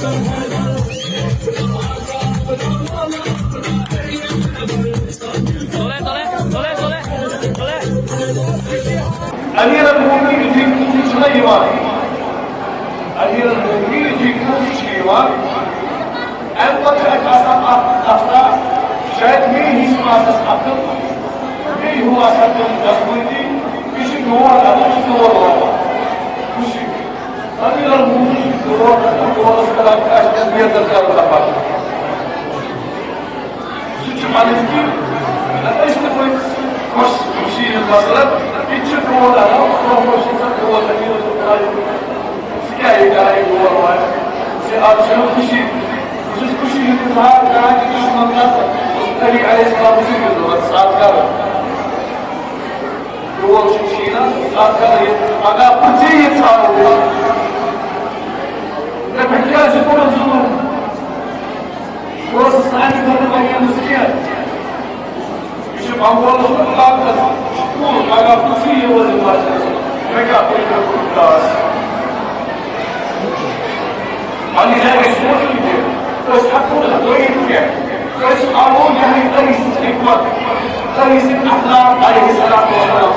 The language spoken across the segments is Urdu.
أمير المؤمنين في كل شيء أمير المؤمنين في كل شيء أنت أخطأ شاهد مين يسمع تسحقق مين هو أسد التخويتي بشي هو الأمر هو الله بشي أمير المؤمنين هو السلام أشهد بيد الخير والأفضل سوچ مالكي أيش تقول مش بشي المسألة بيتش هو الأمر هو الشيء هو الأمير المؤمنين سكاي كاي هو الله سأل شنو بشي كل شيء يظهر كان يشمل نفسه النبي عليه الصلاه والسلام صار هو شيء صار انا قلت صار نحتاج كل الظروف فرص الصحه تبقى مسكين يشوف اول خلاص شكون انا قلت ولا ما كان خلاص علي لا يسمح ويسحقون الضيف ويسحقون يعني قيس الحكمة قيس الأخلاق عليه الصلاة والسلام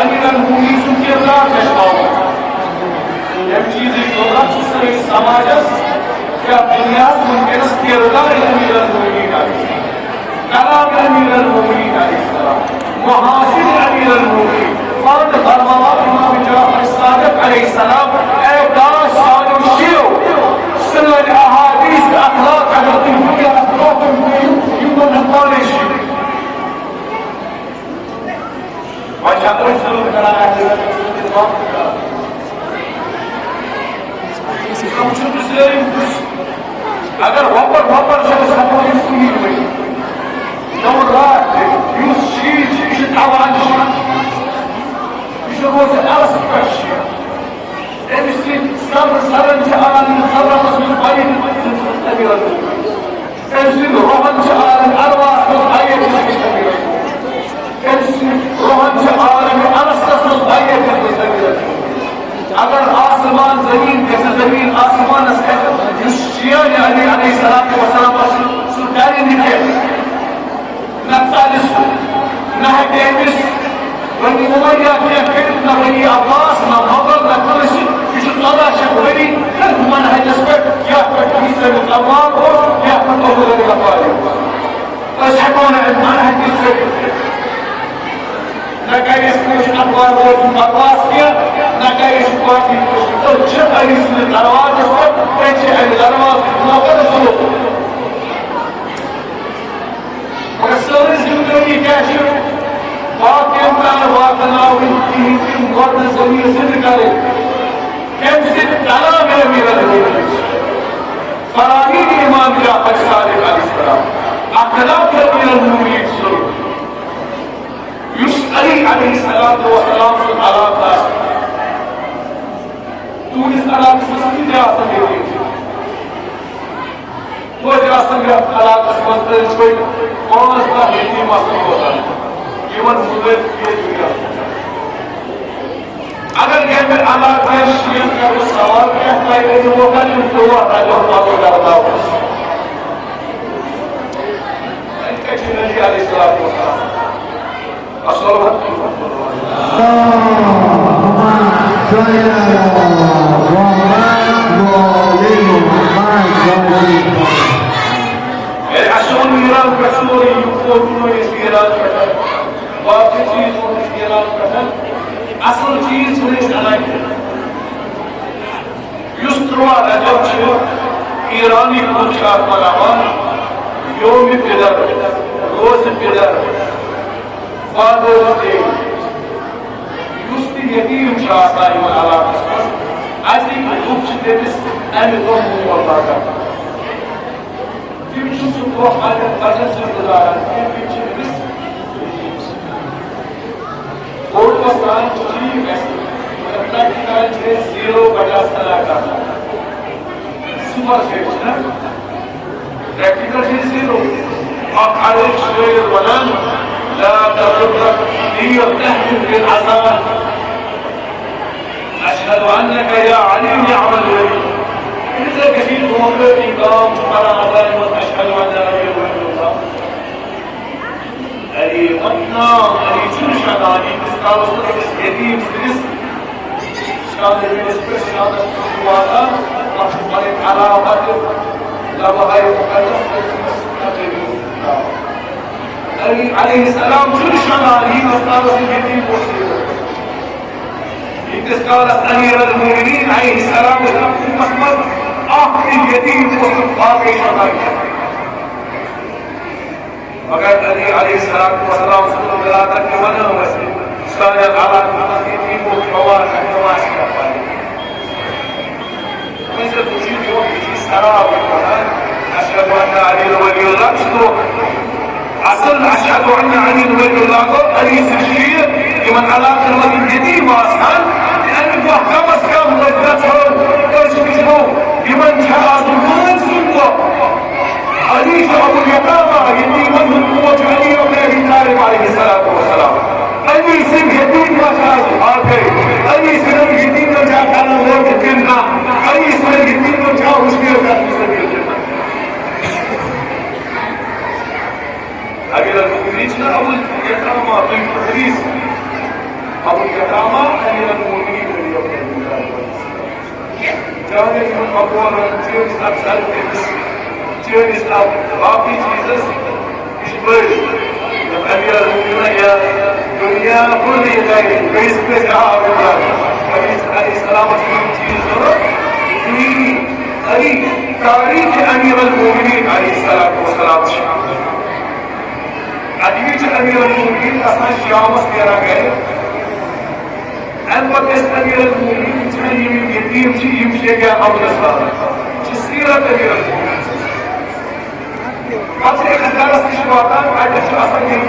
أمير المؤمنين في الله يشعر يمشي ذكرات سري السماجس كالدنيا ممكن استيراد أمير المؤمنين عليه السلام كلام أمير المؤمنين عليه السلام محاسن أمير المؤمنين فرد فرمات إمام جعفر الصادق عليه السلام إعداد صادق الشيو سنة الأحاديث أخلاق على الطفولة أخلاق يمكن الطالش وجاء رسول من أهل الله كم مسلم أجر وبر شخص أقول يسكين دور رات يشيل يتعوان يشوفه الأرض كشيء المسلم صبر جعل صبر مسلم قليل أمير المسلم روحا جعل الأرواح مضحية أمير المسلم روحا جعل الأرسطس مضحية أمير أگر آسمان زمین جیسے زمین آسمان اسکت یشیان علیہ السلام سلطانی نکے نتسالس نهديمس وني أمية كيفنا وني عباس نهضر نكرش يشوف الله شكوري كل منهج أسباب يأخذ كيسة الأمار يأخذ أول الأفعال فاشحكونا المنهج يسبب نكايس كوش أطوار ومقاصية نكايس كواتي ترجع اسم الأرواح ترجع الأرواح نقدر نشوف والسورس جملوني كاشف واقعاً واقعاً وانتهي في مقرد زمير صدق عليه كم ست كلام أمير المؤمنين فرانين إمام جعفر الصادق عليه السلام أخلاق أمير المؤمنين سلوك يسأل عليه الصلاة والسلام في العلاقة تونس علاقة سمسكي جاسم يوين تو جاسم يوين علاقة سمسكي شوي قوانس با هيتي ماسم ہوتا جيوان مدد كيه جويا اگر یہ میں علاقہ شیئر کا وہ سوال کہتا ہے کہ وہ کا جو دعا راجہ اللہ کرتا ہو انکا جنہی علیہ السلام والسلام اللهم صل العشون ميران كسوري يقولون يسيران كتن واقع چیز و يسيران كتن اصل چیز ونس عليك يستروا رجب چه ایرانی پوچھا ملعان يوم پدر روز پدر Father's Day used to be a child by Allah. I think I hope she did this and it was more about that. You choose to go higher, I just said that I can't this. Board was trying to achieve the practical is zero, but just super section. Practical is zero. Of Alex Walan. لا تغرك هي تحمل في العذاب أشهد أنك يا عليم يعمل ولي إذا كثير موقع إقام على عدالة أشهد أن لا إله إلا الله أي مطلع أي تنشد علي تسقاوستر يتيم سلس شاد المسبس شاد الواقع أصبحت علامات لبهاي مقدس أي عليه السلام تنشد علي تسقاوستر يتيم وسيلة تسقاوستر أمير المؤمنين عليه السلام محمد آخر اليتيم وسلطان شرعي مگر علی علیہ السلام والسلام صلی اللہ علیہ وسلم سایہ على اليتيم والحوار النواس كفاية مثل تجيب يوم يجي سراب القرآن أشهد أن علي ولي الله شنو أصل أشهد أن علي ولي الله أليس الشيء لمن على كلمة اليتيم أصلا لأن الله خمس كم لجنتهم ويشبهوا لمن جاء ظلمان سلطة علي أبو اليتامى يتيم من قوة علي بن أبي طالب عليه الصلاة والسلام علي سن يتيم وشاهد آخر علي سن يتيم وجاء على موت الجنة علي سن يتيم وجاء مشكلة في سبيل الجنة أمير المؤمنين أبو اليتامى في الحديث أبو اليتامى أمير المؤمنين من يوم جاء من أبواب James أبسال Jewish now, Bobby Jesus is blessed. The Amir Mu'minaya, Dunya, Fully United, Grace, Grace, Allah, Ali Salam, Jesus, Ali, Tariq Amir al-Mu'minin, Ali Salam, Salam, Adivich Amir al-Mu'minin, Asan Shamas, Yara Gay, and what is Amir al-Mu'minin, Tani, Yatim, Jim, Shega, Abu Nasar, Jisira Amir al-Mu'minin. What's the Kandaras Kishwatan? I just asked him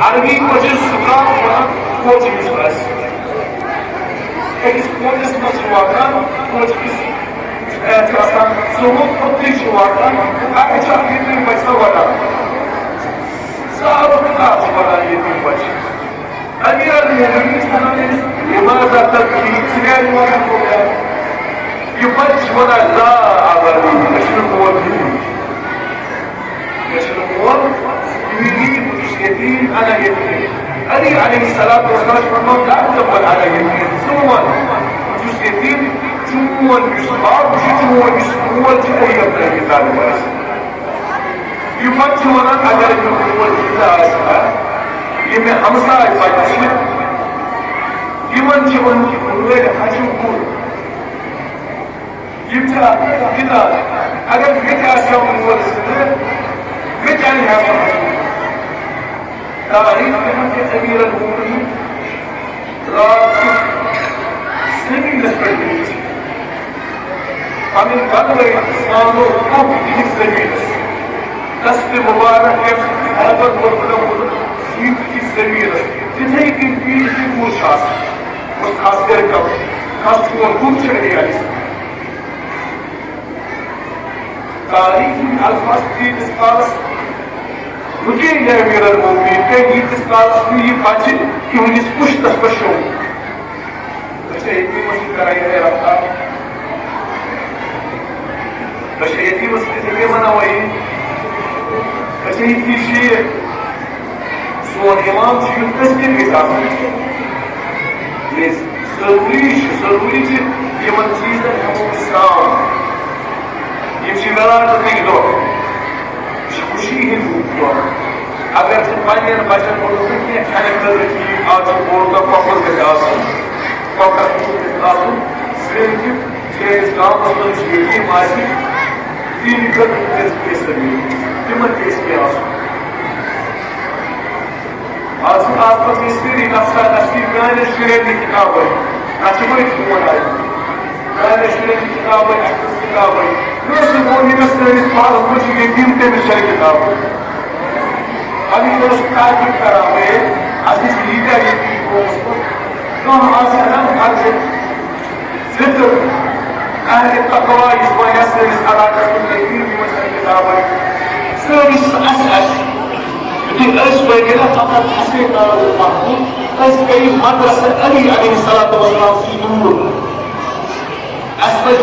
Arabic coaches Sukha coach is us. It is coaches Kishwatan, coach is Kasan, Sumo Kishwatan, I just give him by Savada. Sahara Savada, you think what? Amir al-Mu'minin, لماذا تبكي؟ سنين وكذا يبجون لا عبادي يشركوا الدين يشركوا يريد يتيم أنا يتيم علي عليه الصلاة والسلام فرمان لا تقبل على يتيم ثم يتيم ثم يصاب ثم يسقوا تأيي ابن الكتاب يبجون أجر يقول الكتاب يمي خمسة يفجون يمنجون يقولون حجوكون يبتع كذا أجل بيتها سوى الأول السنة بيتها لها صحيح تاريخ كما أمير المؤمنين راكب سنين لسبريت فمن قدر إسلامه قب في سبيل تسبي مبارك يفتح هذا الوطن في سبيل تتيكن فيه مشاس وخاصة كم خاصة وكم شرعي تاريخ الفاظ في اسقاط مجھے یہ میرا مومن کہ یہ اسقاط کی بچ کہ ان اس پشت تشو اچھا ایک بھی مسئلہ کرائی ہے رابطہ اچھا ایک بھی مسئلہ سے منا ہوئی اچھا ایک بھی شیئر سوان امام شیئر تسکر کے ساتھ ضروری چیز یہ من چیز ہے ہم اسلام يمشي ملان تقدر شخصيه الدكتور اگر تبين بشر ولكن كان كذلك اجر بورد فقط بالاسم فقط بالاسم سيرك جيز قام بالشيء ماشي دين كذا تسبيح كما تسبيح اصل اصل تسبيح نفسها تسبيح كان الشيء الكتابي اشوفك مولاي كان الشيء الكتابي الكتابي ليش يقول يمثل الإسماعيل المجي يدين تم الشركة أبي دوست تعجب كرامه عزيز ليدا يدين دوست نوع عزيزان عزيز ذكر أهل التقوى يسوى يسر الحركة اليدين في مسألة الكتابة سيرس أسأل يقول أسوى كده فقط حسيت على المحبوب أسوى مدرسة علي عليه الصلاة والسلام في نور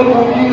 al-Mu'minin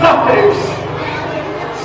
7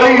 3